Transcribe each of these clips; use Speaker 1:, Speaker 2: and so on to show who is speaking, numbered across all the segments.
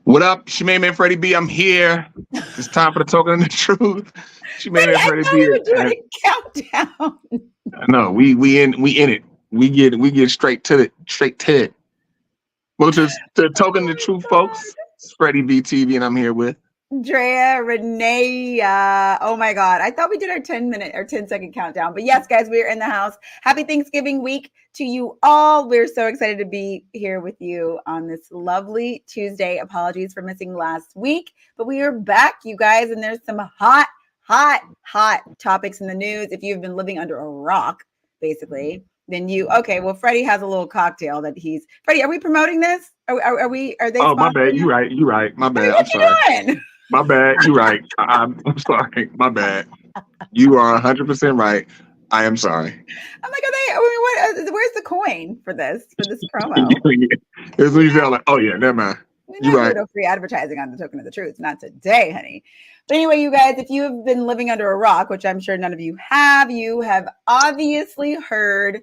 Speaker 1: What up, Shemaine Man Freddie B? I'm here. It's time for the token of the truth. Shemaine
Speaker 2: Freddie,
Speaker 1: Man
Speaker 2: I
Speaker 1: Freddie
Speaker 2: thought
Speaker 1: B.
Speaker 2: we were
Speaker 1: And
Speaker 2: doing a countdown.
Speaker 1: no, we in it. We get straight to it. Well, to the token of the
Speaker 2: Oh
Speaker 1: truth,
Speaker 2: my God.
Speaker 1: folks. It's Freddie B TV, and I'm here with.
Speaker 2: Drea, Renee, oh my God. I thought we did our 10-minute or 10-second countdown. But yes, guys, we're in the house. Happy Thanksgiving week to you all. We're so excited to be here with you on this lovely Tuesday. Apologies for missing last week, but we are back, you guys, and there's some hot topics in the news. If you've been living under a rock, basically, then okay, well, Freddie has a little cocktail that Freddie, are we promoting this? Are they
Speaker 1: Oh, my
Speaker 2: sponsoring
Speaker 1: bad.
Speaker 2: us?
Speaker 1: You right. My
Speaker 2: Freddie,
Speaker 1: bad. I'm
Speaker 2: what
Speaker 1: sorry.
Speaker 2: you doing?
Speaker 1: My bad. You right. I'm sorry. My bad. You are 100% right. I am sorry.
Speaker 2: I'm like, where's the coin for this promo?
Speaker 1: It's when you sound like, oh yeah, never mind.
Speaker 2: We're
Speaker 1: You
Speaker 2: not
Speaker 1: right.
Speaker 2: doing no free advertising on the token of the truth. Not today, honey. But anyway, you guys, if you have been living under a rock, which I'm sure none of you have obviously heard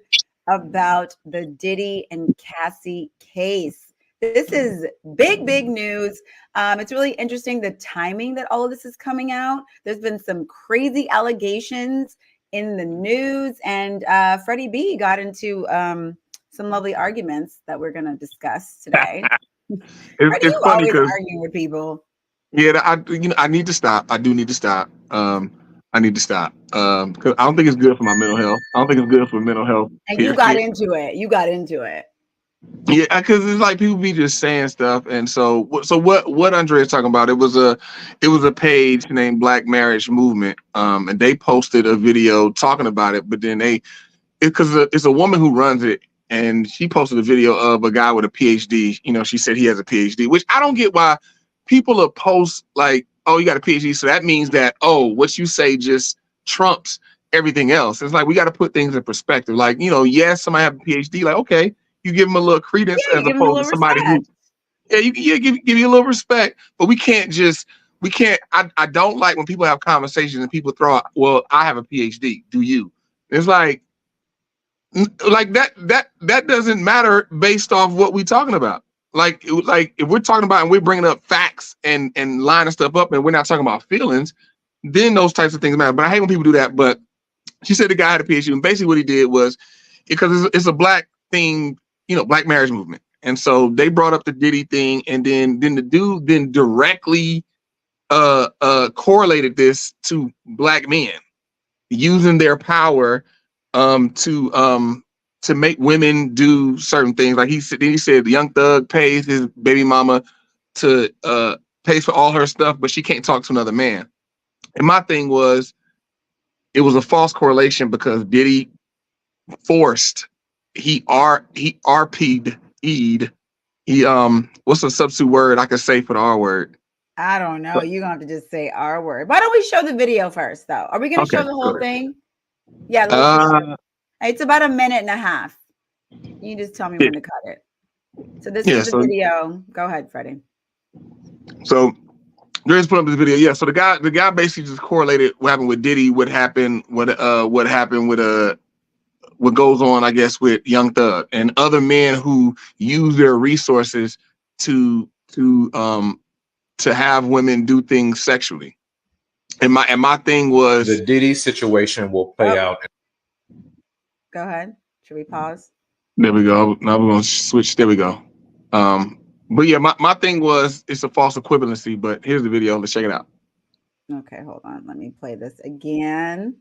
Speaker 2: about the Diddy and Cassie case. This is big news. It's really interesting the timing that all of this is coming out. There's been some crazy allegations in the news, and Freddie B got into some lovely arguments that we're going to discuss today. Freddie,
Speaker 1: It's
Speaker 2: you
Speaker 1: funny
Speaker 2: always
Speaker 1: because
Speaker 2: arguing with people.
Speaker 1: yeah, I need to stop. I do need to stop. I need to stop because I don't think it's good for my mental health. I don't think it's good for mental health.
Speaker 2: And you
Speaker 1: Period.
Speaker 2: got into it. You got into it.
Speaker 1: Yeah, because it's like people be just saying stuff, and so what Andre is talking about? It was a page named Black Marriage Movement, and they posted a video talking about it, but then because it's a woman who runs it, and she posted a video of a guy with a PhD. You know, she said he has a PhD, which I don't get why people are post like, oh, you got a PhD, so that means that, oh, what you say just trumps everything else. It's like we got to put things in perspective. Like, yes, somebody have a PhD, like, okay, you give them a little credence
Speaker 2: Yeah, you
Speaker 1: as
Speaker 2: give him a
Speaker 1: opposed to
Speaker 2: little
Speaker 1: somebody who,
Speaker 2: respect.
Speaker 1: yeah, give you a little respect, but we can't. I don't like when people have conversations and people throw out, well, I have a PhD. Do you? It's like that doesn't matter based off what we're talking about. Like if we're talking about and we're bringing up facts and lining stuff up and we're not talking about feelings, then those types of things matter. But I hate when people do that. But she said the guy had a PhD, and basically what he did was, because it's a black thing, Black marriage movement, and so they brought up the Diddy thing, and then the dude then directly correlated this to black men using their power to make women do certain things. Like he said, the Young Thug pays his baby mama to pays for all her stuff, but she can't talk to another man. And my thing was, it was a false correlation because Diddy forced he RP'd what's a substitute word I could say for the R word?
Speaker 2: I don't know. You're going to have to just say our word. Why don't we show the video first, though? Are we going to
Speaker 1: Okay,
Speaker 2: show the whole
Speaker 1: good.
Speaker 2: thing? Yeah, let's just show. It's about 1.5 minutes. You just tell me when to cut it. So this is the video. Go ahead, Freddie.
Speaker 1: So Dre's put up this video. Yeah, so the guy basically just correlated what happened with Diddy, what happened with what goes on, I guess, with Young Thug and other men who use their resources to have women do things sexually. And my thing was,
Speaker 3: the Diddy situation will play out.
Speaker 2: Go ahead. Should we pause?
Speaker 1: There we go. Now we're gonna switch. There we go. But yeah, my thing was, it's a false equivalency. But here's the video. Let's check it out.
Speaker 2: Okay, hold on. Let me play this again.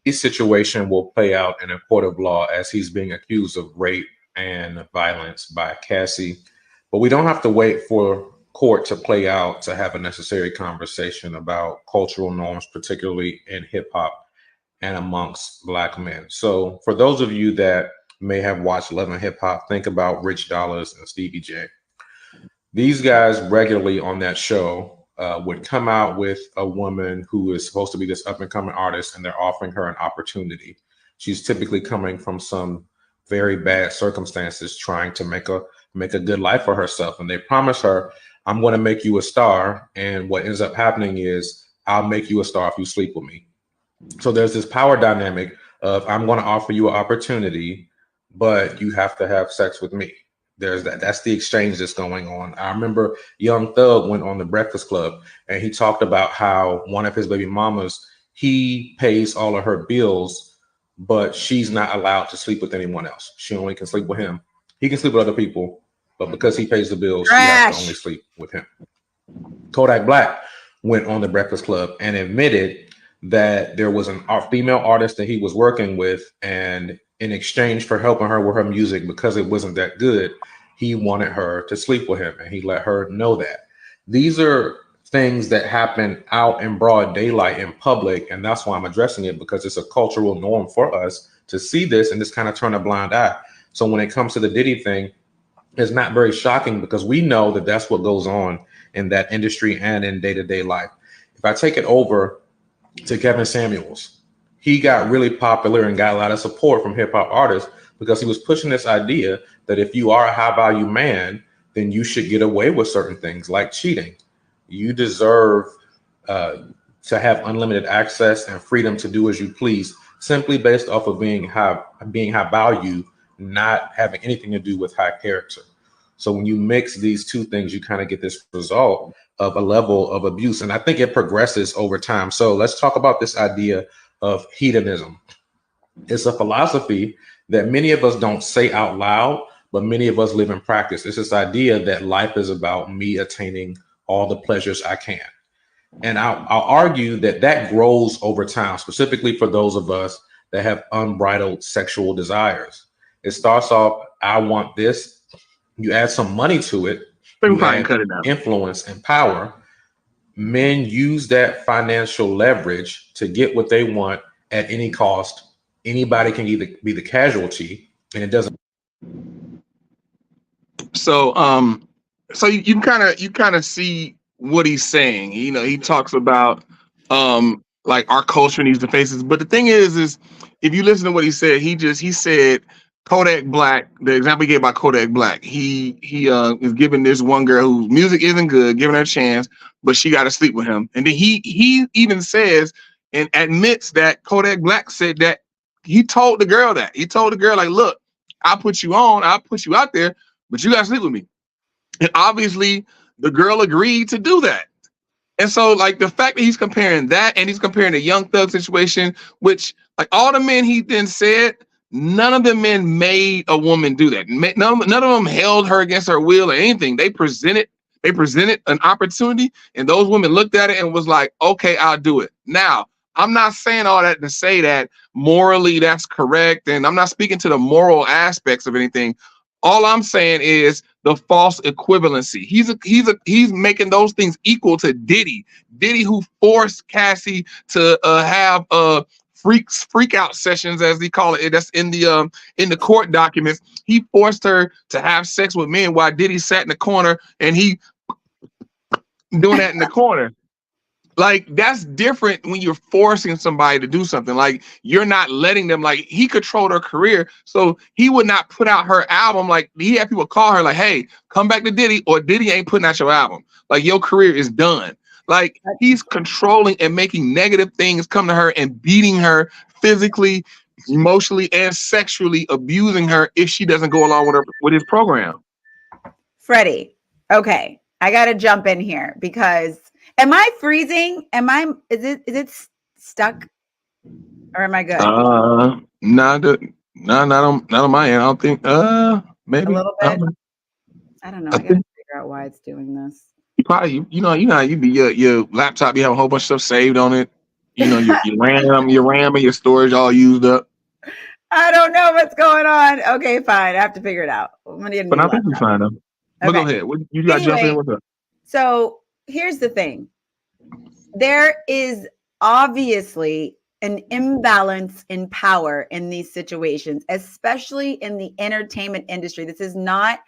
Speaker 3: His situation will play out in a court of law as he's being accused of rape and violence by Cassie. But we don't have to wait for court to play out to have a necessary conversation about cultural norms, particularly in hip hop and amongst Black men. So for those of you that may have watched Love and Hip Hop, think about Rich Dollaz and Stevie J. These guys regularly on that show would come out with a woman who is supposed to be this up and coming artist, and they're offering her an opportunity. She's typically coming from some very bad circumstances, trying to make a good life for herself. And they promise her, I'm going to make you a star. And what ends up happening is, I'll make you a star if you sleep with me. So there's this power dynamic of, I'm going to offer you an opportunity, but you have to have sex with me. There's that. That's the exchange that's going on. I remember Young Thug went on the Breakfast Club and he talked about how one of his baby mamas, he pays all of her bills, but she's not allowed to sleep with anyone else. She only can sleep with him. He can sleep with other people, but because he pays the bills, she has to only sleep with him. Kodak Black went on the Breakfast Club and admitted that there was a female artist that he was working with, and in exchange for helping her with her music, because it wasn't that good, he wanted her to sleep with him, and he let her know that. These are things that happen out in broad daylight in public, and that's why I'm addressing it, because it's a cultural norm for us to see this and just kind of turn a blind eye. So when it comes to the Diddy thing, it's not very shocking because we know that that's what goes on in that industry and in day-to-day life. If I take it over to Kevin Samuels, he got really popular and got a lot of support from hip hop artists because he was pushing this idea that if you are a high value man, then you should get away with certain things like cheating. You deserve to have unlimited access and freedom to do as you please, simply based off of being high value, not having anything to do with high character. So when you mix these two things, you kind of get this result of a level of abuse. And I think it progresses over time. So let's talk about this idea of hedonism. It's a philosophy that many of us don't say out loud, but many of us live in practice. It's this idea that life is about me attaining all the pleasures I can. And I'll argue that that grows over time, specifically for those of us that have unbridled sexual desires. It starts off, I want this. You add some money to it, you add influence and power. Men use that financial leverage to get what they want at any cost. Anybody can either be the casualty, and it doesn't.
Speaker 1: So, so you kind of see what he's saying. You know, he talks about like our culture needs to face this. But the thing is if you listen to what he said, he said Kodak Black, the example he gave about Kodak Black, he is giving this one girl whose music isn't good, giving her a chance, but she got to sleep with him. And then he even says and admits that Kodak Black said that he told the girl like, look, I'll put you on, I'll put you out there, but you got to sleep with me. And obviously the girl agreed to do that. And so like the fact that he's comparing that and he's comparing the Young Thug situation, which like all the men he then said, none of the men made a woman do that. None of them held her against her will or anything. They presented an opportunity, and those women looked at it and was like, okay, I'll do it. Now, I'm not saying all that to say that morally that's correct, and I'm not speaking to the moral aspects of anything. All I'm saying is the false equivalency. He's making those things equal to Diddy. Diddy, who forced Cassie to have freak out sessions, as they call it. That's in the court documents. He forced her to have sex with men while Diddy sat in the corner and he doing that in the corner. Like, that's different when you're forcing somebody to do something. Like, you're not letting them, like, he controlled her career. So he would not put out her album. Like, he had people call her like, hey, come back to Diddy, or Diddy ain't putting out your album. Like, your career is done. Like, he's controlling and making negative things come to her and beating her physically, emotionally, and sexually abusing her if she doesn't go along with his program.
Speaker 2: Freddie, okay, I got to jump in here because am I freezing? Is it stuck, or am I good?
Speaker 1: Not on my end. I don't think. Maybe
Speaker 2: a little bit. I don't know. I got to figure out why it's doing this.
Speaker 1: You probably, you know how you be your laptop. You have a whole bunch of stuff saved on it. You know your RAM and your storage all used up.
Speaker 2: I don't know what's going on. Okay, fine. I have to figure it out.
Speaker 1: But I think we find them. But go ahead. You got to jump in with that.
Speaker 2: So here's the thing. There is obviously an imbalance in power in these situations, especially in the entertainment industry. This is not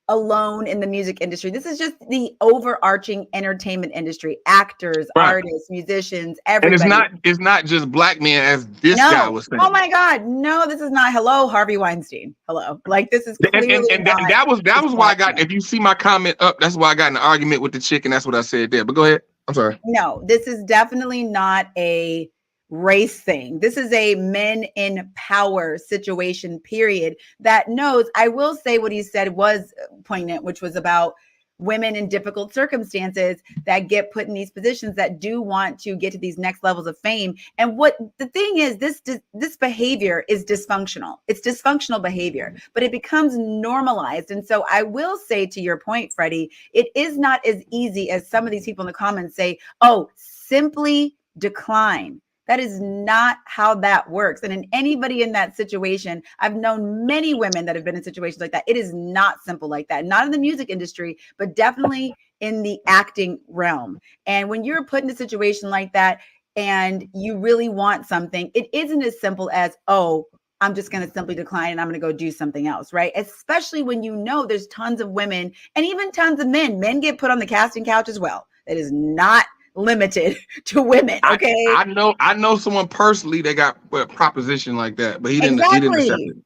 Speaker 2: alone in the music industry. This is just the overarching entertainment industry. Actors, artists, musicians, everybody.
Speaker 1: And it's not just black men, as this guy was saying.
Speaker 2: Oh my God. No, this is not. Hello, Harvey Weinstein. Hello. Like, this is clearly
Speaker 1: and that was why I got, if you see my comment up, that's why I got in an argument with the chick, and that's what I said there. But go ahead. I'm sorry.
Speaker 2: No, this is definitely not a race thing. This is a men in power situation, period, that knows. I will say what he said was poignant, which was about women in difficult circumstances that get put in these positions that do want to get to these next levels of fame. And what the thing is, this behavior is dysfunctional. It's dysfunctional behavior, but it becomes normalized. And so I will say, to your point, Freddie, it is not as easy as some of these people in the comments say, oh, simply decline. That is not how that works. And in anybody in that situation, I've known many women that have been in situations like that. It is not simple like that. Not in the music industry, but definitely in the acting realm. And when you're put in a situation like that and you really want something, it isn't as simple as, oh, I'm just going to simply decline and I'm going to go do something else, right? Especially when you know there's tons of women and even tons of men. Men get put on the casting couch as well. It is not limited to women. Okay.
Speaker 1: I know someone personally that got a proposition like that, but he didn't accept it.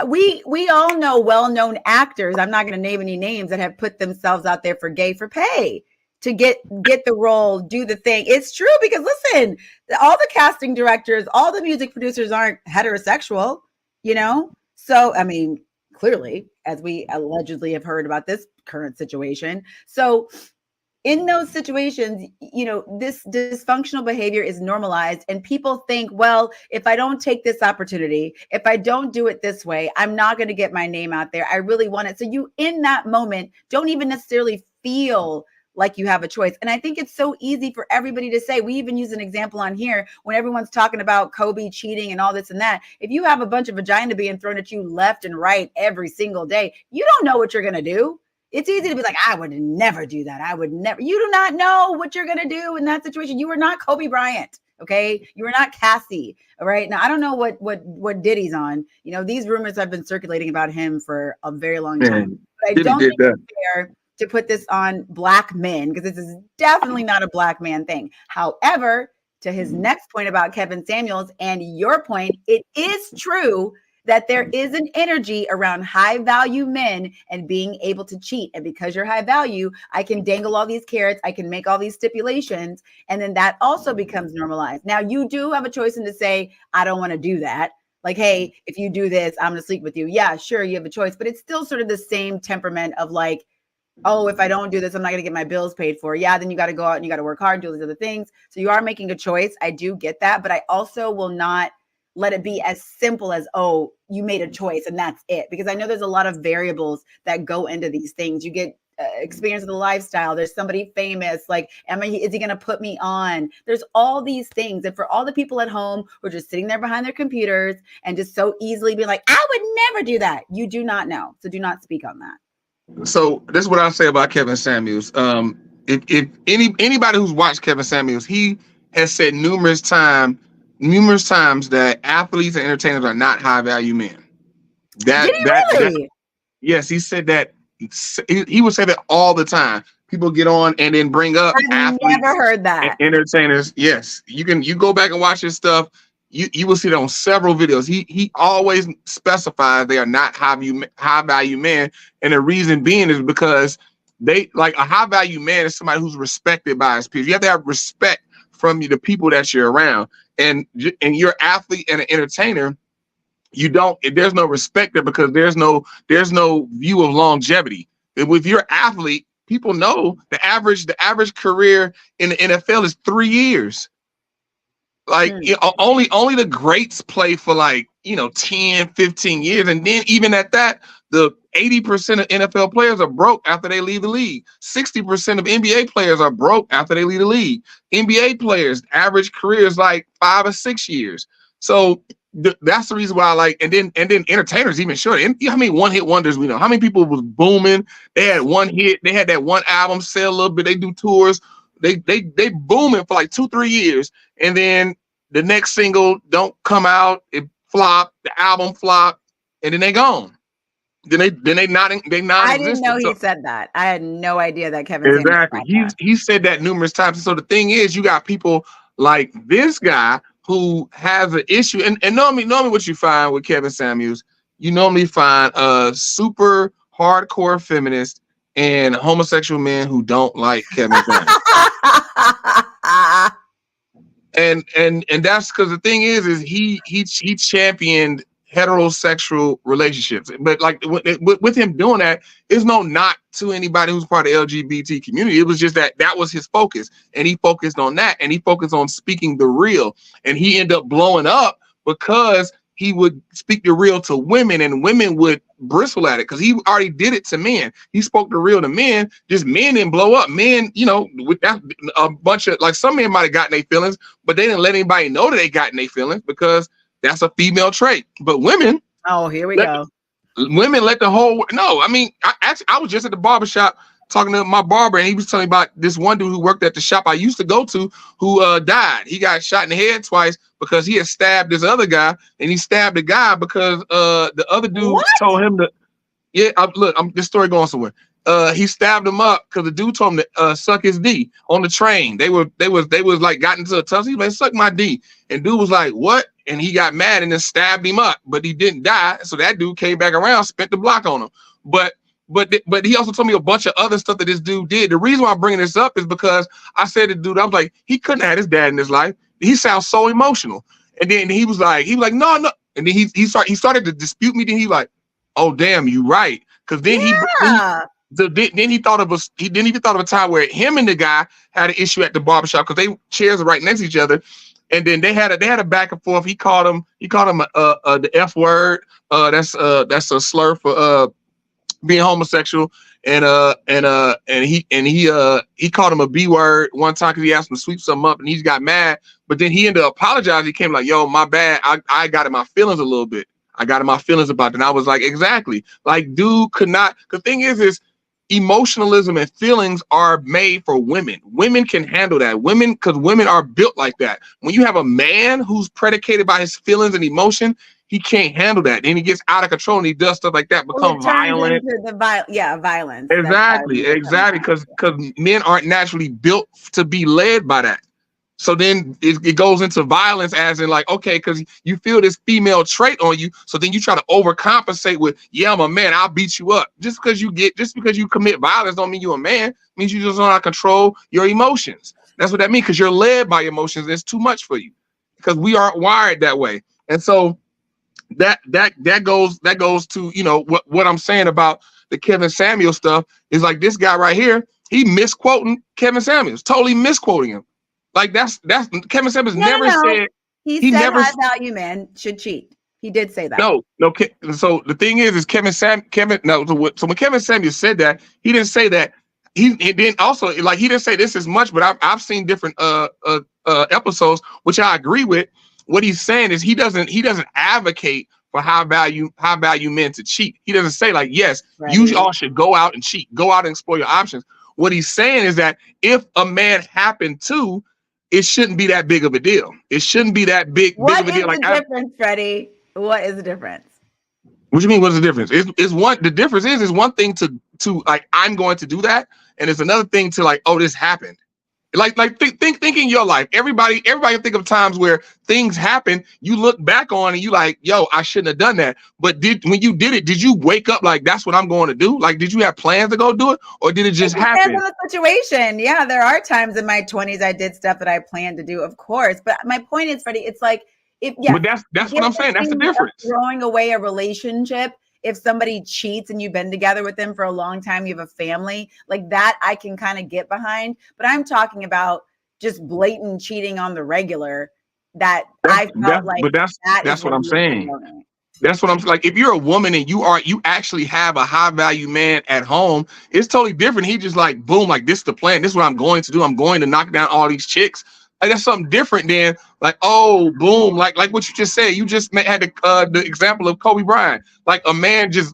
Speaker 2: We all know well-known actors, I'm not going to name any names, that have put themselves out there for pay to get the role, do the thing. It's true, because listen, all the casting directors, all the music producers aren't heterosexual, you know? So, I mean, clearly, as we allegedly have heard about this current situation. So in those situations, you know, this dysfunctional behavior is normalized, and people think, well, if I don't take this opportunity, if I don't do it this way, I'm not going to get my name out there. I really want it. So you, in that moment, don't even necessarily feel like you have a choice. And I think it's so easy for everybody to say. We even use an example on here when everyone's talking about Kobe cheating and all this and that. If you have a bunch of vagina being thrown at you left and right every single day, you don't know what you're going to do. It's easy to be like, I would never do that. I would never. You do not know what you're going to do in that situation. You are not Kobe Bryant. Okay. You are not Cassie. All right. Now, I don't know what Diddy's on. You know, these rumors have been circulating about him for a very long time. But I
Speaker 1: Diddy
Speaker 2: don't think
Speaker 1: that.
Speaker 2: it's fair to put this on black men, because this is definitely not a black man thing. However, to his next point about Kevin Samuels and your point, it is true that there is an energy around high value men and being able to cheat. And because you're high value, I can dangle all these carrots. I can make all these stipulations. And then that also becomes normalized. Now, you do have a choice in to say, I don't want to do that. Like, hey, if you do this, I'm going to sleep with you. Yeah, sure, you have a choice. But it's still sort of the same temperament of like, oh, if I don't do this, I'm not going to get my bills paid for. Yeah, then you got to go out and you got to work hard and do all these other things. So you are making a choice. I do get that. But I also will not let it be as simple as, oh, you made a choice and that's it. Because I know there's a lot of variables that go into these things. You get experience of the lifestyle. There's somebody famous. Like, is he going to put me on? There's all these things. And for all the people at home who are just sitting there behind their computers and just so easily be like, I would never do that. You do not know. So do not speak on that.
Speaker 1: So this is what I'll say about Kevin Samuels. If anybody who's watched Kevin Samuels, he has said numerous times that athletes and entertainers are not high value men. Yes, he said that. He would say that all the time. People get on and then bring up athletes.
Speaker 2: Never heard that.
Speaker 1: And entertainers. Yes, you go back and watch his stuff. You will see that on several videos. He always specifies they are not high value men, and the reason being is because they, like, a high value man is somebody who's respected by his peers. You have to have respect from the people that you're around, and you're an athlete and an entertainer. There's no respect there because there's no view of longevity. If you're an athlete, people know the average career in the NFL is 3 years. Like, only the greats play for 10, 15 years. And then even at that, the 80% of NFL players are broke after they leave the league. 60% of NBA players are broke after they leave the league. NBA players, average career is like 5 or 6 years. So that's the reason why and then entertainers even short. How many one-hit wonders we know? How many people was booming? They had one hit, they had that one album, sell a little bit, they do tours. They booming for 2-3 years, and then the next single don't come out, it flop, the album flop, and then they gone. Then they not.
Speaker 2: I didn't know he said that. I had no idea that Kevin.
Speaker 1: Exactly. He said that numerous times. And so the thing is, you got people like this guy who has an issue, and normally what you find with Kevin Samuels, you normally find a super hardcore feminist and homosexual men who don't like Kevin Samuels. and that's because the thing is he championed heterosexual relationships, but like with him doing that, is no knock to anybody who's part of the LGBT community. It was just that was his focus, and he focused on that, and he focused on speaking the real, and he ended up blowing up because he would speak the real to women, and women would bristle at it because he already did it to men. He spoke the real to men, just men didn't blow up. Men, with that, a bunch of, like, some men might have gotten their feelings, but they didn't let anybody know that they got in their feelings because that's a female trait. But women,
Speaker 2: oh, here we go.
Speaker 1: Women let the whole, no, I mean, I was just at the barbershop talking to my barber, and he was telling me about this one dude who worked at the shop I used to go to who died. He got shot in the head twice because he had stabbed this other guy, and he stabbed the guy because the other dude told him to, this story going somewhere. He stabbed him up because the dude told him to suck his D on the train. They was like got into a tussle. He was like, suck my D. And dude was like, what? And he got mad and then stabbed him up, but he didn't die. So that dude came back around, spent the block on him. But he also told me a bunch of other stuff that this dude did. The reason why I'm bringing this up is because I said to the dude, I was like, he couldn't have had his dad in his life. He sounds so emotional. And then he was like, no. And then he started to dispute me. Then he like, oh damn, you right. Because then then he thought of a time where him and the guy had an issue at the barbershop because they chairs are right next to each other. And then they had a back and forth. He called him the F word. That's a slur for being homosexual. And he called him a B word one time because he asked him to sweep something up, and he got mad. But then he ended up apologizing. He came like, yo, my bad. I got in my feelings a little bit. I got in my feelings about it. And I was like, exactly. Like, dude could not. The thing is emotionalism and feelings are made for women. Women can handle that. Because women are built like that. When you have a man who's predicated by his feelings and emotion, he can't handle that. Then he gets out of control and he does stuff like that, become violent.
Speaker 2: Violence.
Speaker 1: Exactly. Because men aren't naturally built to be led by that. So then it goes into violence, as in like, okay, because you feel this female trait on you, so then you try to overcompensate with, yeah, I'm a man, I'll beat you up. Just because you commit violence don't mean you're a man. It means you just don't know how to control your emotions. That's what that means, because you're led by emotions. It's too much for you because we aren't wired that way. And so that goes to what I'm saying about the Kevin Samuels stuff is like this guy right here, he misquoting Kevin Samuels, totally misquoting him. Like that's Kevin Samuels said.
Speaker 2: He said high value men should cheat. He did say that.
Speaker 1: No. So the thing is So when Kevin Samuels said that, he didn't say that. He didn't also, like, he didn't say this as much. But I've seen different episodes, which I agree with. What he's saying is he doesn't advocate for high value men to cheat. He doesn't say like, yes, right, you all should go out and cheat, go out and explore your options. What he's saying is that if a man happened to, it shoun't be that big of a deal. It shouldn't be that big of a deal.
Speaker 2: What is the difference, Freddie? What is the difference?
Speaker 1: What do you mean? What's the difference? The difference is one thing to like, I'm going to do that, and it's another thing to like, oh, this happened. Think in your life. Everybody think of times where things happen. You look back on and you like, yo, I shouldn't have done that. But when you did it, did you wake up like that's what I'm going to do? Like, did you have plans to go do it, or did it just happen?
Speaker 2: Depends on the situation. Yeah, there are times in my 20s I did stuff that I planned to do, of course. But my point is, Freddie, it's like
Speaker 1: But that's what I'm saying. That's the difference.
Speaker 2: Throwing away a relationship. If somebody cheats and you've been together with them for a long time, you have a family, like that I can kind of get behind. But I'm talking about just blatant cheating on the regular But that's
Speaker 1: what I'm saying. That's what I'm like. If you're a woman and you actually have a high value man at home, it's totally different. He just like, boom, like this is the plan. This is what I'm going to do. I'm going to knock down all these chicks. Like that's something different than like, oh, boom, like what you just said. You just had the example of Kobe Bryant, like a man just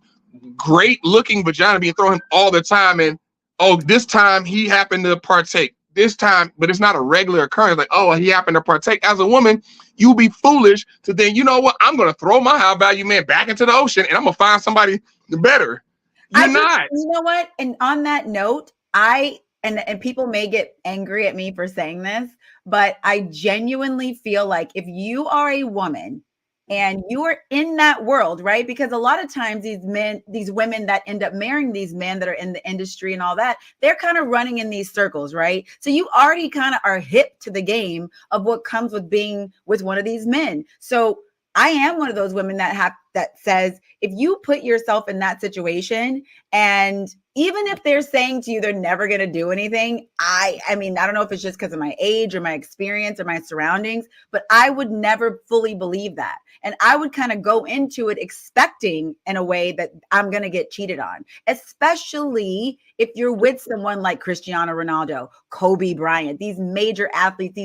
Speaker 1: great looking vagina being thrown him all the time, and oh, this time he happened to partake. This time, but it's not a regular occurrence. Like, oh, he happened to partake. As a woman, you'll be foolish to think, you know what? I'm gonna throw my high value man back into the ocean, and I'm gonna find somebody better. You're not.
Speaker 2: You know what? And on that note, and people may get angry at me for saying this, but I genuinely feel like if you are a woman and you are in that world, right? Because a lot of times these women that end up marrying these men that are in the industry and all that, they're kind of running in these circles, right? So you already kind of are hip to the game of what comes with being with one of these men. So I am one of those women that says, if you put yourself in that situation, and even if they're saying to you they're never going to do anything, I mean, I don't know if it's just because of my age or my experience or my surroundings, but I would never fully believe that. And I would kind of go into it expecting in a way that I'm going to get cheated on, especially if you're with someone like Cristiano Ronaldo, Kobe Bryant, these major athletes,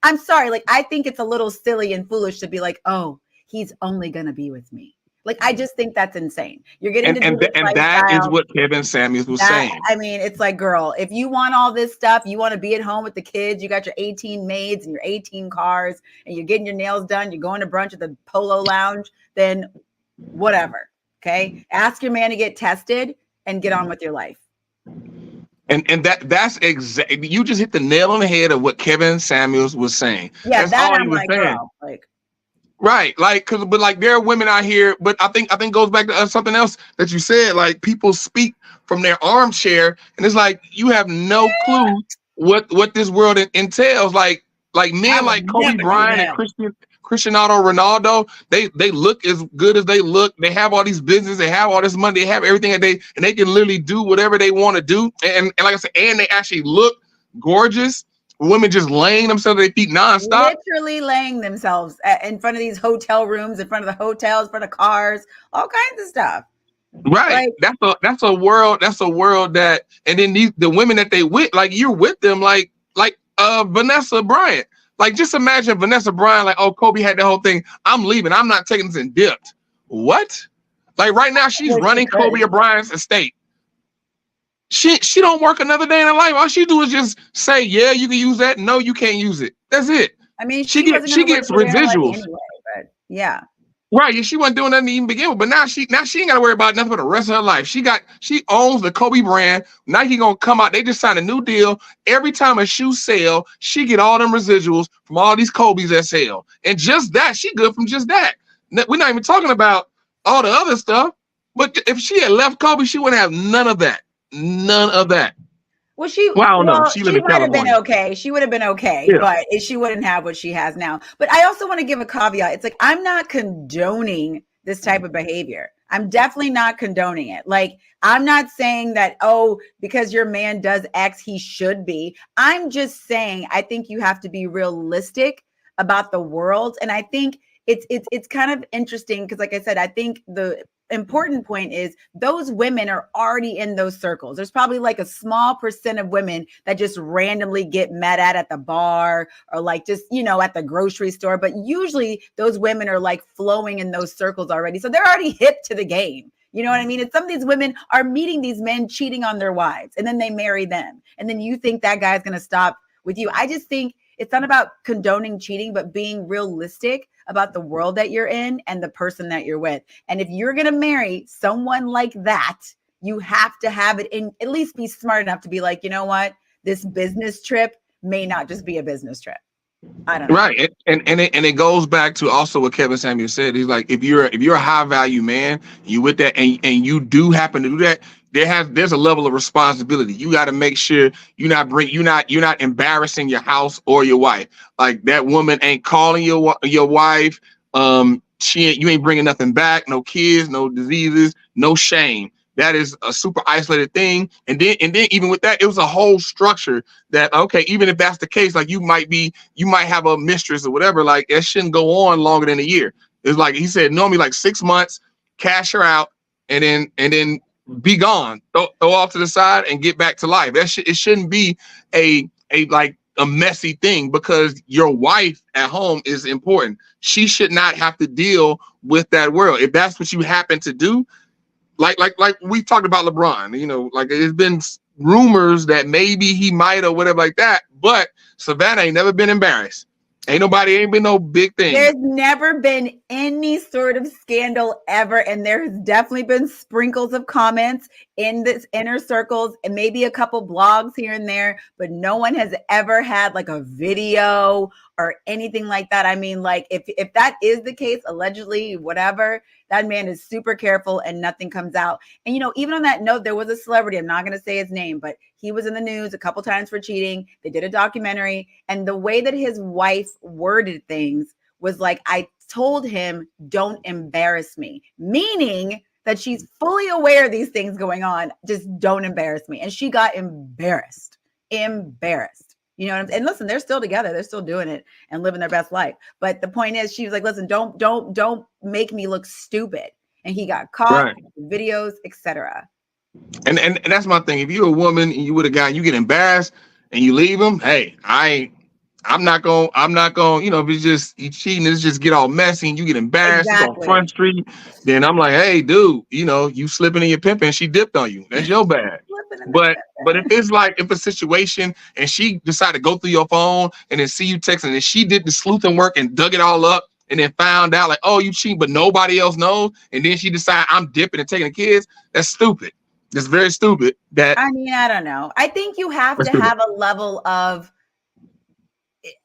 Speaker 2: I'm sorry, like, I think it's a little silly and foolish to be like, oh, he's only going to be with me. Like, I just think that's insane. You're getting
Speaker 1: and that is what Kevin Samuels was saying.
Speaker 2: I mean, it's like, girl, if you want all this stuff, you want to be at home with the kids, you got your 18 maids and your 18 cars, and you're getting your nails done, you're going to brunch at the Polo Lounge, then whatever. Okay. Ask your man to get tested and get on with your life.
Speaker 1: And that's exactly, you just hit the nail on the head of what Kevin Samuels was saying.
Speaker 2: Yeah,
Speaker 1: that's
Speaker 2: that
Speaker 1: all
Speaker 2: I'm
Speaker 1: he was
Speaker 2: like,
Speaker 1: saying.
Speaker 2: girl, like.
Speaker 1: Right, like, but like, there are women out here, but I think goes back to something else that you said. Like, people speak from their armchair, and it's like you have no clue what this world entails. Like men like Kobe Bryant and Cristiano Ronaldo, they look as good as they look. They have all these business, they have all this money, they have everything, and they can literally do whatever they want to do. And like I said, and they actually look gorgeous. Women just laying themselves at their feet nonstop.
Speaker 2: Literally laying themselves in front of these hotel rooms, in front of the hotels, in front of cars, all kinds of stuff.
Speaker 1: Right. Like, that's a world that, and then the women that they with, like, you're with them, like Vanessa Bryant. Like, just imagine Vanessa Bryant, like, oh, Kobe had the whole thing. I'm leaving. I'm not taking this and dipped. What? Like, right now she's running Kobe Bryant's estate. She don't work another day in her life. All she do is just say, yeah, you can use that. No, you can't use it. That's it.
Speaker 2: I mean,
Speaker 1: she gets residuals.
Speaker 2: Anyway, but yeah.
Speaker 1: Right. Yeah, she wasn't doing nothing to even begin with. But now she ain't got to worry about nothing for the rest of her life. She owns the Kobe brand. Nike gonna come out. They just signed a new deal. Every time a shoe sell, she get all them residuals from all these Kobe's that sell. And just that, she good from just that. We're not even talking about all the other stuff. But if she had left Kobe, she wouldn't have none of that. None of that.
Speaker 2: Well, she might have been okay. She would have been okay, yeah. But she wouldn't have what she has now. But I also want to give a caveat. It's like, I'm not condoning this type of behavior. I'm definitely not condoning it. Like, I'm not saying that, oh, because your man does X, he should be. I'm just saying, I think you have to be realistic about the world. And I think it's kind of interesting because, like I said, I think the important point is those women are already in those circles. There's probably like a small percent of women that just randomly get met at the bar or like just, at the grocery store. But usually those women are like flowing in those circles already. So they're already hip to the game. You know what I mean? And some of these women are meeting these men cheating on their wives and then they marry them. And then you think that guy's going to stop with you. I just think it's not about condoning cheating, but being realistic about the world that you're in and the person that you're with. And if you're going to marry someone like that, you have to have it in, at least be smart enough to be like, you know what? This business trip may not just be a business trip. I don't know. Right.
Speaker 1: And it goes back to also what Kevin Samuels said. He's like, if you're a high value man, you with that, and you do happen to do that, there's a level of responsibility. You got to make sure you're not embarrassing your house or your wife. Like, that woman ain't calling your wife. You ain't bringing nothing back. No kids, no diseases, no shame. That is a super isolated thing. And then even with that, it was a whole structure that, okay, even if that's the case, like, you might have a mistress or whatever, like, it shouldn't go on longer than a year. It's like he said, normally like 6 months, cash her out, and then be gone, throw off to the side and get back to life. It shouldn't be a messy thing, because your wife at home is important. She should not have to deal with that world. If that's what you happen to do, like we talked about LeBron, like, there's been rumors that maybe he might or whatever like that, but Savannah ain't never been embarrassed. Ain't been no big thing.
Speaker 2: There's never been any sort of scandal ever, and there has definitely been sprinkles of comments in this inner circles and maybe a couple blogs here and there, but no one has ever had like a video or anything like that. I mean, like if that is the case, allegedly, whatever, that man is super careful and nothing comes out. And, you know, even on that note, there was a celebrity, I'm not going to say his name, but he was in the news a couple times for cheating. They did a documentary, and the way that his wife worded things was like, I told him, don't embarrass me, meaning that she's fully aware of these things going on. Just don't embarrass me. And she got embarrassed. You know what I'm saying? And listen, they're still together. They're still doing it and living their best life. But the point is, she was like, listen, don't make me look stupid. And he got caught,
Speaker 1: Right.
Speaker 2: videos, etc.
Speaker 1: And that's my thing. If you're a woman and you with a guy, you get embarrassed and you leave him. Hey, I'm not going, you know, if it's just you cheating, it's just get all messy and you get embarrassed. It's on Front Street. Then I'm like, hey, dude, you know, you slipping in your pimping, she dipped on you. That's your bad. But if it's like, if a situation and she decided to go through your phone and then see you texting and she did the sleuthing work and dug it all up and then found out like, oh, you cheat, but nobody else knows. And then she decided I'm dipping and taking the kids. That's stupid. That's very stupid. I
Speaker 2: mean, I don't know. I think you have to have a level of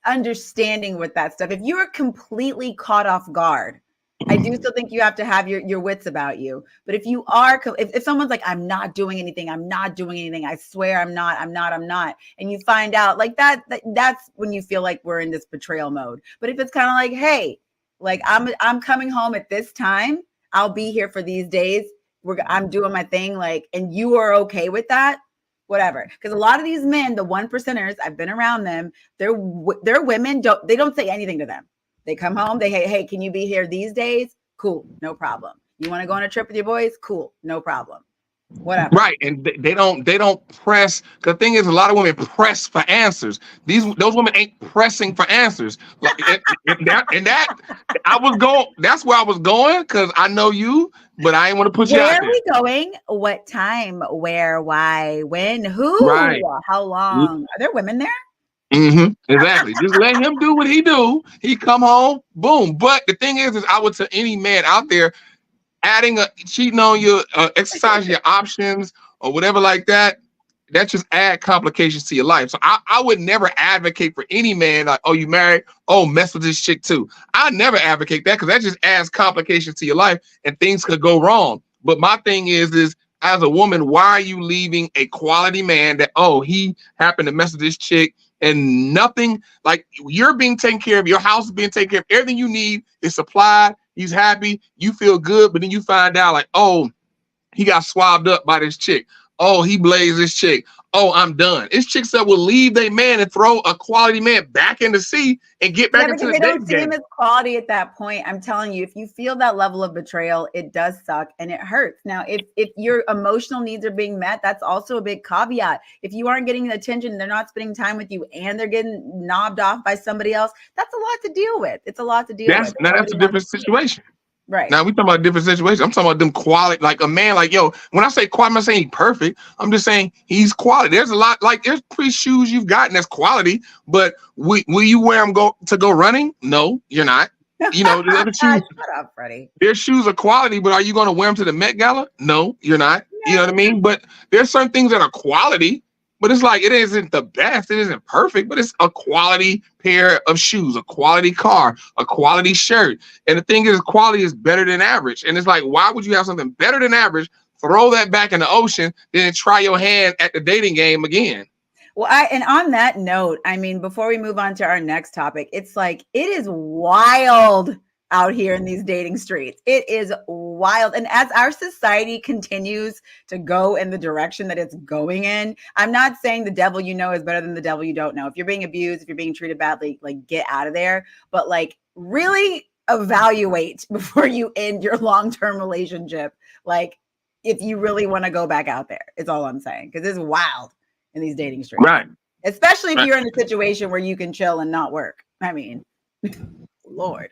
Speaker 2: understanding with that stuff. If you're completely caught off guard, I do still think you have to have your wits about you. But if you are, if someone's like, I'm not doing anything, I swear I'm not, and you find out like that's when you feel like we're in this betrayal mode. But if it's kind of like, hey, like I'm coming home at this time, I'll be here for these days, I'm doing my thing, like, and you are okay with that, whatever. Because a lot of these men, the 1%ers, I've been around them, their women don't say anything to them. They come home, hey, can you be here these days? Cool, no problem. You want to go on a trip with your boys? Cool, no problem. Whatever.
Speaker 1: Right, and they don't press. Because the thing is, a lot of women press for answers. Those women ain't pressing for answers. Like that I was going. That's where I was going because I know you, but I ain't want to put you out there.
Speaker 2: Where are we going? What time? Where? Why? When? Who?
Speaker 1: Right.
Speaker 2: How long? Are there women there?
Speaker 1: Exactly. Just let him do what he do. He come home, boom. But the thing is I would tell any man out there, cheating on you, exercising your options or whatever like that just add complications to your life. So I would never advocate for any man like, oh, you married? Oh, mess with this chick too. I never advocate that because that just adds complications to your life and things could go wrong. But my thing is as a woman, why are you leaving a quality man that, oh, he happened to mess with this chick and nothing, like you're being taken care of, your house is being taken care of, everything you need is supplied, he's happy, you feel good, but then you find out like, oh, he got swabbed up by this chick. Oh, he blazed this chick. Oh, I'm done. It's chicks that will leave their man and throw a quality man back in the sea and get back into the
Speaker 2: they don't see
Speaker 1: game.
Speaker 2: him as quality at that point. I'm telling you, if you feel that level of betrayal, it does suck and it hurts. Now, if your emotional needs are being met, that's also a big caveat. If you aren't getting the attention, they're not spending time with you, and they're getting knobbed off by somebody else, that's a lot to deal with. It's a lot to deal with.
Speaker 1: Now that's a different situation.
Speaker 2: Right.
Speaker 1: Now we talking about a different situation. I'm talking about them quality, like a man, like, yo, when I say quality, I'm not saying he's perfect. I'm just saying he's quality. There's a lot, like there's pretty shoes you've gotten that's quality, but will you wear them to go running? No, you're not. You know, the other shoes.
Speaker 2: Shut up, Freddie.
Speaker 1: Their shoes are quality, but are you going to wear them to the Met Gala? No, you're not. You know what I mean? But there's certain things that are quality, but it's like, it isn't the best. It isn't perfect, but it's a quality pair of shoes, a quality car, a quality shirt. And the thing is, quality is better than average. And it's like, why would you have something better than average, throw that back in the ocean, then try your hand at the dating game again?
Speaker 2: Well, and on that note, I mean, before we move on to our next topic, it's like, it is wild out here in these dating streets. It is wild. And as our society continues to go in the direction that it's going in, I'm not saying the devil you know is better than the devil you don't know. If you're being abused, if you're being treated badly, like, get out of there. But like, really evaluate before you end your long-term relationship. Like, if you really want to go back out there, it's all I'm saying. Because it's wild in these dating streets.
Speaker 1: Right.
Speaker 2: Especially if you're in a situation where you can chill and not work. I mean, Lord.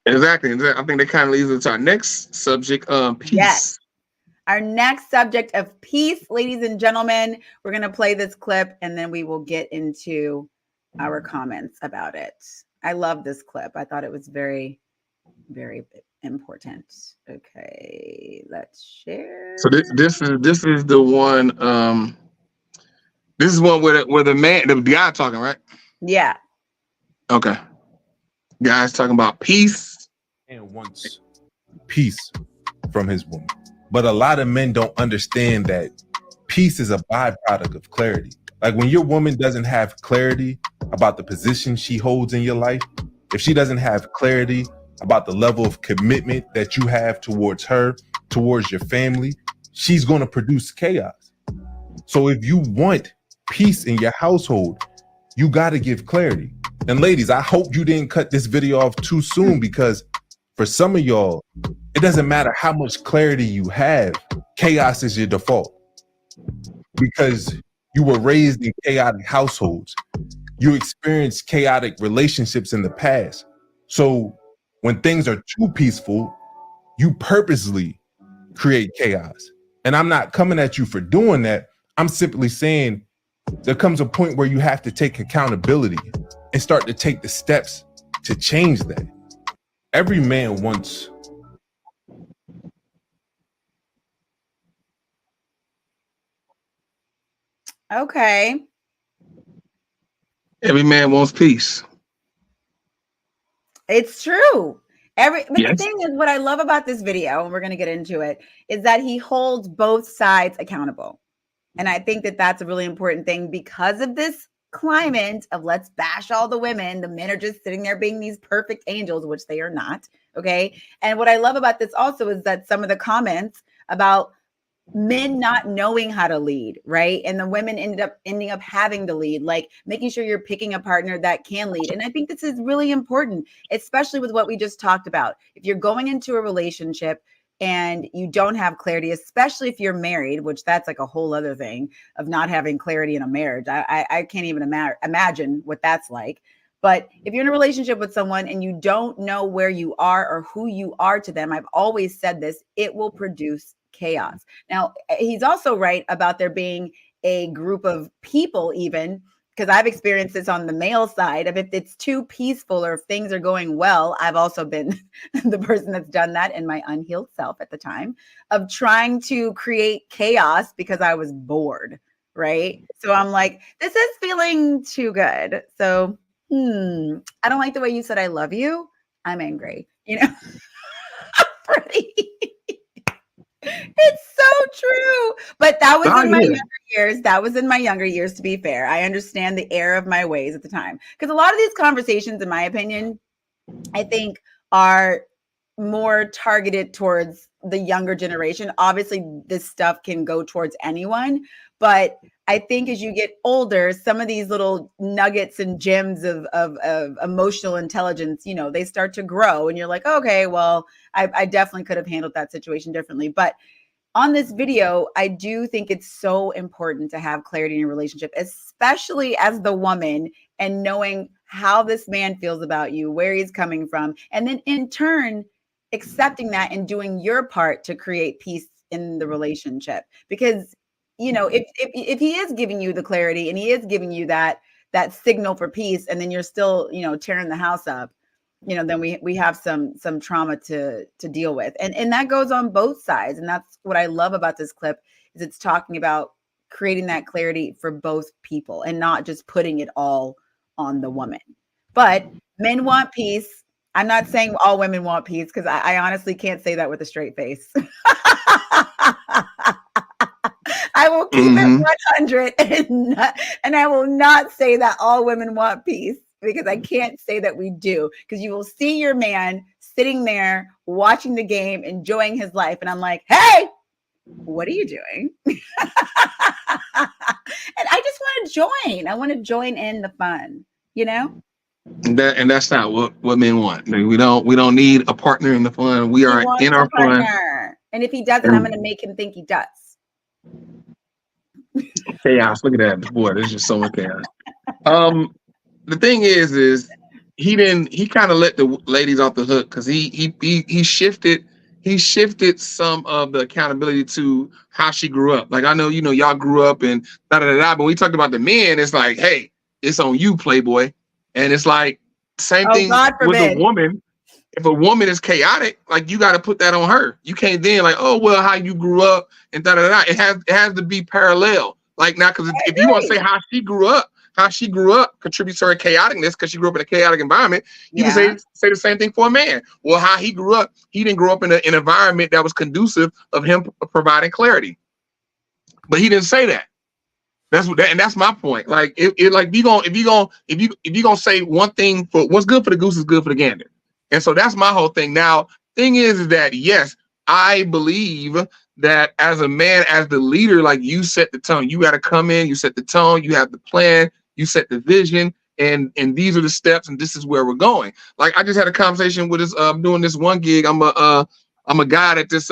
Speaker 1: Exactly. I think that kind of leads us to our next subject, peace.
Speaker 2: Yes. Our next subject of peace, ladies and gentlemen. We're going to play this clip and then we will get into our comments about it. I love this clip. I thought it was very, Very important. Okay, let's share.
Speaker 1: So this is the one. This is one where the guy talking, right?
Speaker 2: Yeah.
Speaker 1: Okay. Guys talking about peace.
Speaker 4: And wants peace from his woman. But a lot of men don't understand that peace is a byproduct of clarity. Like when your woman doesn't have clarity about the position she holds in your life, if she doesn't have clarity about the level of commitment that you have towards her, towards your family, she's going to produce chaos. So if you want peace in your household, you got to give clarity. And ladies, I hope you didn't cut this video off too soon, because for some of y'all, it doesn't matter how much clarity you have, chaos is your default. Because you were raised in chaotic households. You experienced chaotic relationships in the past. So when things are too peaceful, you purposely create chaos. And I'm not coming at you for doing that. I'm simply saying there comes a point where you have to take accountability and start to take the steps to change that. Every man wants
Speaker 2: Okay.
Speaker 1: Every man wants peace.
Speaker 2: It's true. But
Speaker 1: Yes.
Speaker 2: the thing is, what I love about this video, and we're going to get into it, is that he holds both sides accountable. And I think that that's a really important thing because of this climate of let's bash all the women. The men are just sitting there being these perfect angels, which they are not. Okay. And what I love about this also is that some of the comments about men not knowing how to lead, right? And the women ending up having to lead, like making sure you're picking a partner that can lead. And I think this is really important, especially with what we just talked about. If you're going into a relationship and you don't have clarity, especially if you're married, which that's like a whole other thing of not having clarity in a marriage. I can't even imagine what that's like. But if you're in a relationship with someone and you don't know where you are or who you are to them, I've always said this, it will produce chaos. Now, he's also right about there being a group of people, even because I've experienced this on the male side of if it's too peaceful or if things are going well. I've also been the person that's done that in my unhealed self at the time of trying to create chaos because I was bored. Right. So I'm like, this is feeling too good. So I don't like the way you said I love you. I'm angry, you know. Freddie. It's so true. But that was in my younger years. That was in my younger years, to be fair. I understand the error of my ways at the time. Because a lot of these conversations, in my opinion, I think are more targeted towards the younger generation. Obviously, this stuff can go towards anyone. But I think as you get older, some of these little nuggets and gems of emotional intelligence, you know, they start to grow and you're like, okay, well, I definitely could have handled that situation differently. But on this video, I do think it's so important to have clarity in your relationship, especially as the woman, and knowing how this man feels about you, where he's coming from, and then in turn, accepting that and doing your part to create peace in the relationship. Because you know, if he is giving you the clarity and he is giving you that signal for peace, and then you're still, you know, tearing the house up, you know, then we have some trauma to deal with. And that goes on both sides. And that's what I love about this clip is it's talking about creating that clarity for both people and not just putting it all on the woman. But men want peace. I'm not saying all women want peace because I honestly can't say that with a straight face. I will keep it 100 and I will not say that all women want peace, because I can't say that we do, because you will see your man sitting there watching the game, enjoying his life. And I'm like, hey, what are you doing? And I just want to join. I want to join in the fun, you know?
Speaker 1: And that's not what men want. We don't need a partner in the fun. We are in our fun.
Speaker 2: And if he doesn't, I'm going to make him think he does.
Speaker 1: Chaos. Look at that. Boy, there's just so much chaos. The thing is he kind of let the ladies off the hook because he shifted some of the accountability to how she grew up. Like, I know, you know, y'all grew up and but we talked about the men, it's like, hey, it's on you, Playboy. And it's like same thing with the woman. if a woman is chaotic, like you got to put that on her. You can't then like, oh well, how you grew up and da da da. It has to be parallel. Like now, because if you want to say how she grew up contributes to her chaoticness because she grew up in a chaotic environment. You can say the same thing for a man. Well, how he grew up, he didn't grow up in an environment that was conducive of him providing clarity. But he didn't say that. That's my point. Like if you gonna say one thing for what's good for the goose is good for the gander. And so that's my whole thing. Now, thing is that yes, I believe that as a man, as the leader, like you set the tone. You got to come in, you set the tone, you have the plan, you set the vision, and these are the steps, and this is where we're going. Like I just had a conversation with this. I'm doing this one gig. I'm a guide at this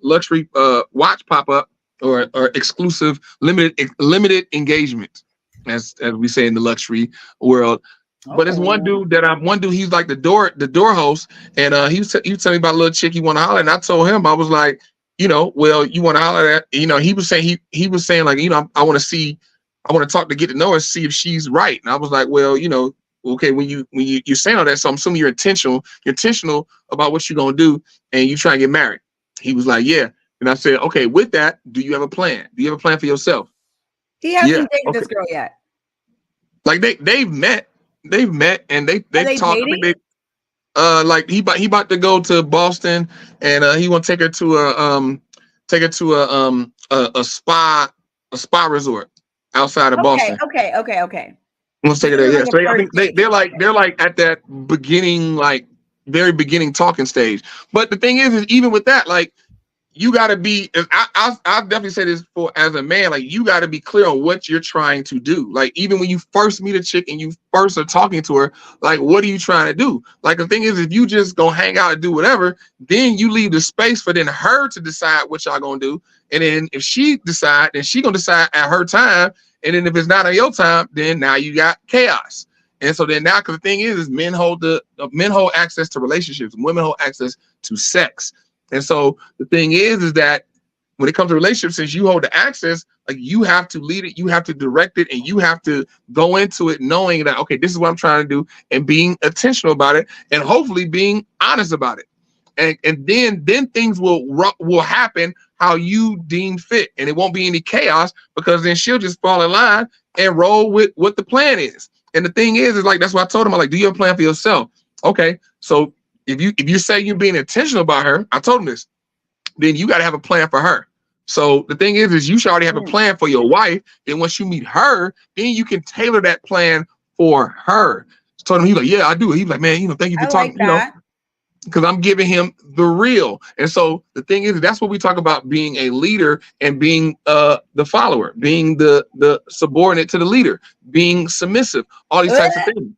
Speaker 1: luxury watch pop up or exclusive limited engagement, as we say in the luxury world. But it's one dude he's like the door host, and he was telling me about a little chick he want to holler, and I told him, I was like, well, you want to holler at, he was saying like, I want to talk to get to know her, see if she's right. And I was like, well, okay, when you're saying all that, so I'm assuming you're intentional about what you're gonna do, and you try and get married. He was like, yeah. And I said, okay, with that, do you have a plan? Do you have a plan for yourself?
Speaker 2: He hasn't dated this girl yet.
Speaker 1: Like they've met, and they've talked. Like he about to go to Boston, and he want to take her to a spa resort outside of Boston.
Speaker 2: Okay.
Speaker 1: Let's take it there. Yeah. So I think they're like at that beginning, like very beginning talking stage. But the thing is even with that, like you got to be. I definitely say this for as a man, like you got to be clear on what you're trying to do. Like even when you first meet a chick and you first are talking to her, like what are you trying to do? Like the thing is, if you just gonna hang out and do whatever, then you leave the space for then her to decide what y'all gonna do. And then if she decide, then she gonna decide at her time. And then if it's not on your time, then now you got chaos. And so then now, because the thing is men hold access to relationships, women hold access to sex. And so the thing is that when it comes to relationships, since you hold the access, like you have to lead it, you have to direct it, and you have to go into it knowing that, okay, this is what I'm trying to do, and being intentional about it, and hopefully being honest about it. And then things will happen how you deem fit, and it won't be any chaos, because then she'll just fall in line and roll with what the plan is. And the thing is like, that's why I told him, I'm like, do you have a plan for yourself? Okay, so if you say you're being intentional about her, I told him this, then you got to have a plan for her. So the thing is you should already have a plan for your wife. Then once you meet her, then you can tailor that plan for her. I told him, he's like, yeah, I do. He's like, man, thank you for talking, because I'm giving him the real. And so the thing is, that's what we talk about, being a leader and being the follower, being the subordinate to the leader, being submissive, all these types of things.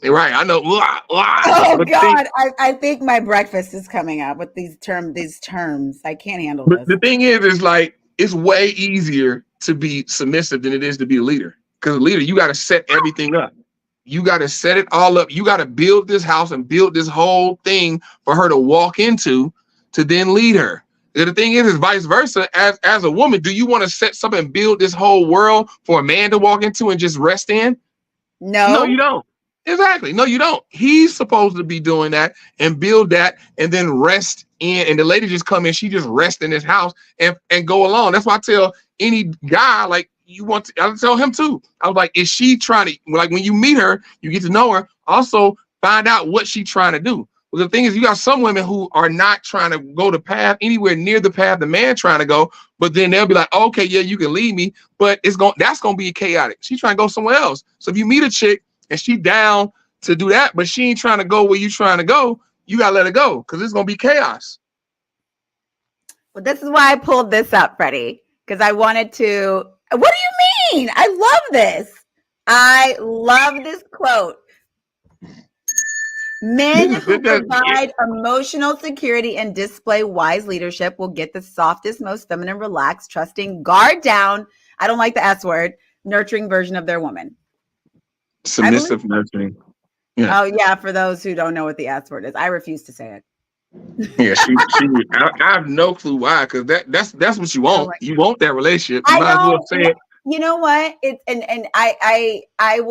Speaker 1: Right, I know.
Speaker 2: Oh God, I think my breakfast is coming up with these terms. I can't handle this.
Speaker 1: The thing is like it's way easier to be submissive than it is to be a leader. Because a leader, you got to set everything up. You got to set it all up. You got to build this house and build this whole thing for her to walk into, to then lead her. And the thing is vice versa. As a woman, do you want to set something and build this whole world for a man to walk into and just rest in? No, you don't. Exactly. No, you don't. He's supposed to be doing that and build that and then rest in. And the lady just come in, she just rest in this house and go along. That's why I tell any guy, like, I tell him too. I was like, is she trying to, like, when you meet her, you get to know her, also find out what she's trying to do. Well, the thing is, you got some women who are not trying to go the path anywhere near the path the man trying to go, but then they'll be like, oh, okay, yeah, you can lead me, but that's going to be chaotic. She's trying to go somewhere else. So if you meet a chick and she down to do that, but she ain't trying to go where you trying to go, you got to let her go, because it's going to be chaos.
Speaker 2: Well, this is why I pulled this up, Freddie, because I wanted to. What do you mean? I love this. I love this quote. Men who provide emotional security and display wise leadership will get the softest, most feminine, relaxed, trusting, guard down, I don't like the S word, nurturing version of their woman.
Speaker 1: Submissive nurturing. Yeah.
Speaker 2: Oh, yeah, for those who don't know what the S word is. I refuse to say it.
Speaker 1: Yeah, I have no clue why, because that's what you want. You want that relationship. You might as well say it.
Speaker 2: You know what? I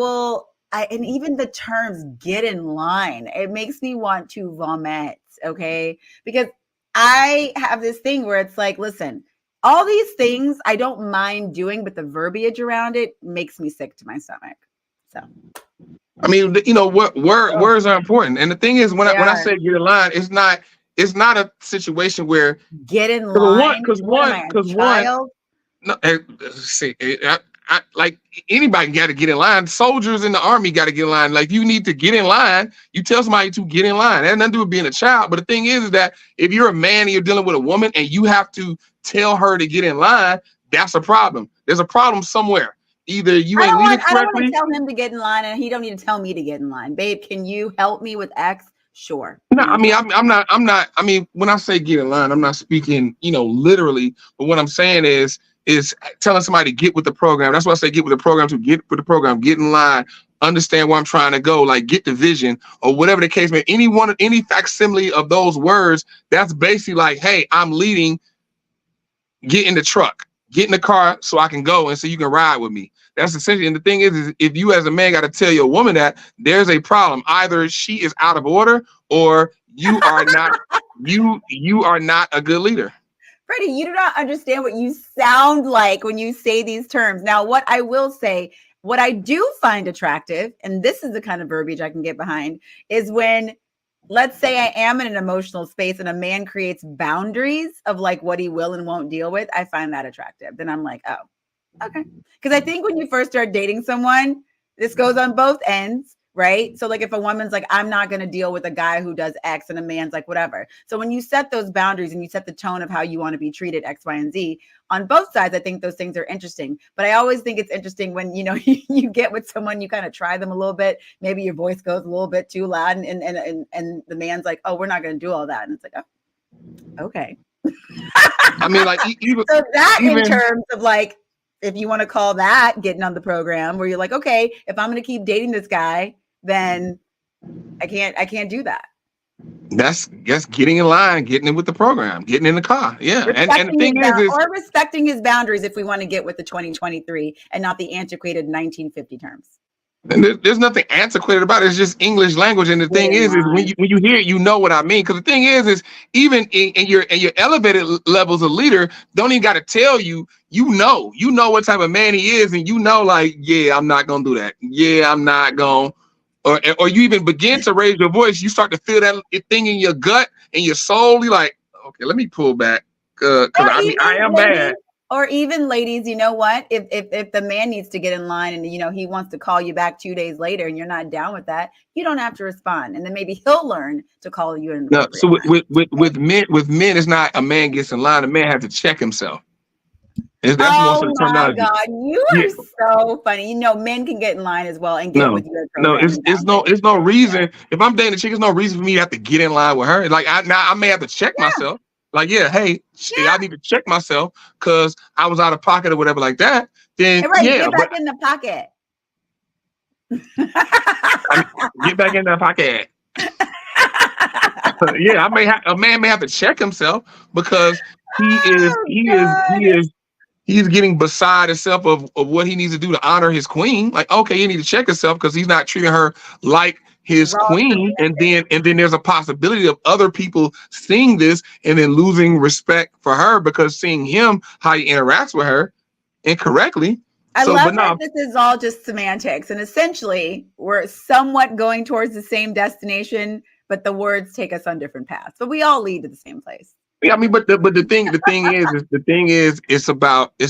Speaker 2: and even the terms "get in line," it makes me want to vomit. Okay, because I have this thing where it's like, listen, all these things I don't mind doing, but the verbiage around it makes me sick to my stomach. So,
Speaker 1: I mean, you know what? Words are important, and the thing is, when I say get in line, it's not a situation where
Speaker 2: get in line.
Speaker 1: Because one. No, see, like anybody got to get in line. Soldiers in the army got to get in line. Like you need to get in line. You tell somebody to get in line. That has nothing to do with being a child. But the thing is that if you're a man and you're dealing with a woman and you have to tell her to get in line, that's a problem. There's a problem somewhere. Either you ain't leading correctly.
Speaker 2: I don't want to tell him to get in line, and he don't need to tell me to get in line. Babe, can you help me with X? Sure.
Speaker 1: No, I mean, I'm not. I mean, when I say get in line, I'm not speaking, literally. But what I'm saying is telling somebody to get with the program. That's why I say get with the program, to get with the program, get in line, understand where I'm trying to go, like get the vision or whatever the case may be. Any facsimile of those words, that's basically like, hey, I'm leading, get in the truck, get in the car so I can go and so you can ride with me. That's essentially, and the thing is if you as a man got to tell your woman that, there's a problem. Either she is out of order or you are not, you are not a good leader.
Speaker 2: Freddie, you do not understand what you sound like when you say these terms. Now, what I will say, what I do find attractive, and this is the kind of verbiage I can get behind, is when, let's say I am in an emotional space and a man creates boundaries of like what he will and won't deal with. I find that attractive. Then I'm like, oh, okay. Because I think when you first start dating someone, this goes on both ends. Right. So like if a woman's like, I'm not going to deal with a guy who does X, and a man's like, whatever. So when you set those boundaries and you set the tone of how you want to be treated, X, Y, and Z on both sides, I think those things are interesting. But I always think it's interesting when, you get with someone, you kind of try them a little bit. Maybe your voice goes a little bit too loud and the man's like, oh, we're not going to do all that. And it's like, oh, okay.
Speaker 1: I mean, like, even
Speaker 2: in terms of like, if you want to call that getting on the program where you're like, okay, if I'm going to keep dating this guy, then I can't do that.
Speaker 1: That's getting in line, getting in with the program, getting in the car. Yeah. And the thing is
Speaker 2: or respecting his boundaries if we want to get with the 2023 and not the antiquated 1950 terms.
Speaker 1: And there's nothing antiquated about it. It's just English language. And the thing is when you hear it, you know what I mean. Because the thing is even in your elevated levels of leader, don't even got to tell you, you know what type of man he is. And like, yeah, I'm not going to do that. Yeah, I'm not going to. Or you even begin to raise your voice, you start to feel that thing in your gut and your soul. You're like, okay, let me pull back because I am mad.
Speaker 2: Or even ladies, you know what? If the man needs to get in line and he wants to call you back 2 days later and you're not down with that, you don't have to respond, and then maybe he'll learn to call you in.
Speaker 1: No, so with men, it's not a man gets in line. A man has to check himself. That's
Speaker 2: oh my God, you are so funny. Men can get in line as well and get with your program.
Speaker 1: No, it's no reason. If I'm dating a chick, there's no reason for me to have to get in line with her. Like I may have to check myself. Like, I need to check myself because I was out of pocket or whatever like that. Then
Speaker 2: get back in the pocket.
Speaker 1: Get back in the pocket. A man may have to check himself because he's getting beside himself of what he needs to do to honor his queen. Like, okay, you need to check himself because he's not treating her like his queen. And then there's a possibility of other people seeing this and then losing respect for her because seeing him, how he interacts with her incorrectly.
Speaker 2: I love that this is all just semantics. And essentially, we're somewhat going towards the same destination, but the words take us on different paths. But we all lead to the same place.
Speaker 1: Yeah, I mean, but the thing is it's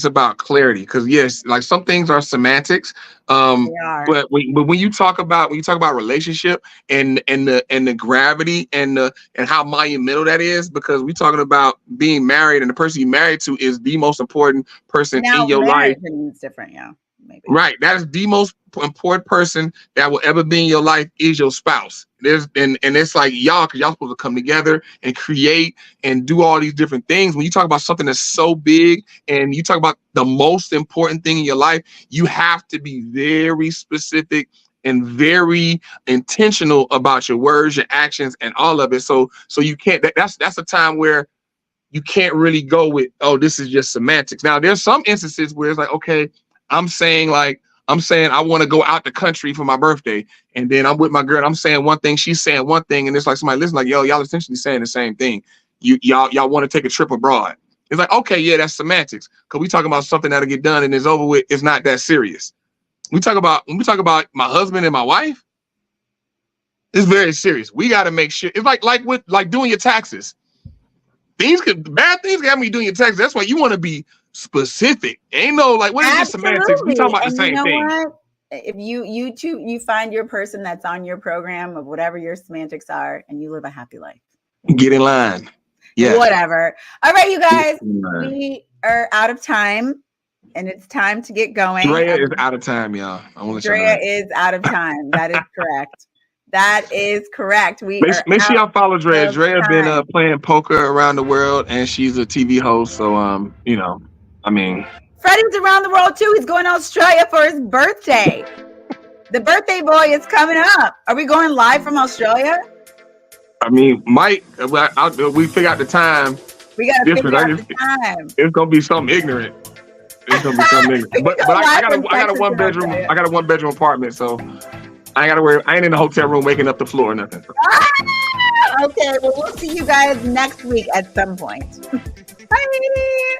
Speaker 1: about clarity, because yes, like some things are semantics, but when you talk about relationship and the gravity and how monumental that is, because we're talking about being married, and the person you're married to is the most important person in your life.
Speaker 2: It's different, yeah. Maybe.
Speaker 1: Right, that is the most important person that will ever be in your life is your spouse. And it's like y'all supposed to come together and create and do all these different things. When you talk about something that's so big and you talk about the most important thing in your life, you have to be very specific and very intentional about your words, your actions, and all of it. So you can't. That's a time where you can't really go with, oh, this is just semantics. Now there's some instances where it's like, okay, I'm saying like, I'm saying I want to go out the country for my birthday, and then I'm with my girl. I'm saying one thing, she's saying one thing, and it's like somebody listen, like, yo, y'all essentially saying the same thing. Y'all want to take a trip abroad. It's like, okay, yeah, that's semantics, because we talking about something that'll get done and it's over with. It's not that serious. When we talk about my husband and my wife, it's very serious. We got to make sure. It's like doing your taxes. Bad things can happen when you doing your taxes. That's why you want to be specific. Ain't no like, what is this semantics? We talking about the same thing.
Speaker 2: What? If you find your person that's on your program of whatever your semantics are, and you live a happy life.
Speaker 1: Get in line. Yeah.
Speaker 2: Whatever. All right, you guys, we are out of time, and it's time to get going.
Speaker 1: Drea is out of time, y'all.
Speaker 2: Drea is out of time. That is correct. That is correct.
Speaker 1: Make sure y'all follow Drea. Drea been playing poker around the world, and she's a TV host. So,
Speaker 2: Freddie's around the world too. He's going to Australia for his birthday. The birthday boy is coming up. Are we going live from Australia?
Speaker 1: I mean, Mike, we figure out the time.
Speaker 2: We got to figure out the time.
Speaker 1: It's gonna be something ignorant. It's gonna be something ignorant. But I got a one bedroom. I got a 1-bedroom apartment, so I ain't gotta worry. I ain't in the hotel room waking up the floor or nothing.
Speaker 2: Okay, well, we'll see you guys next week at some point. Bye.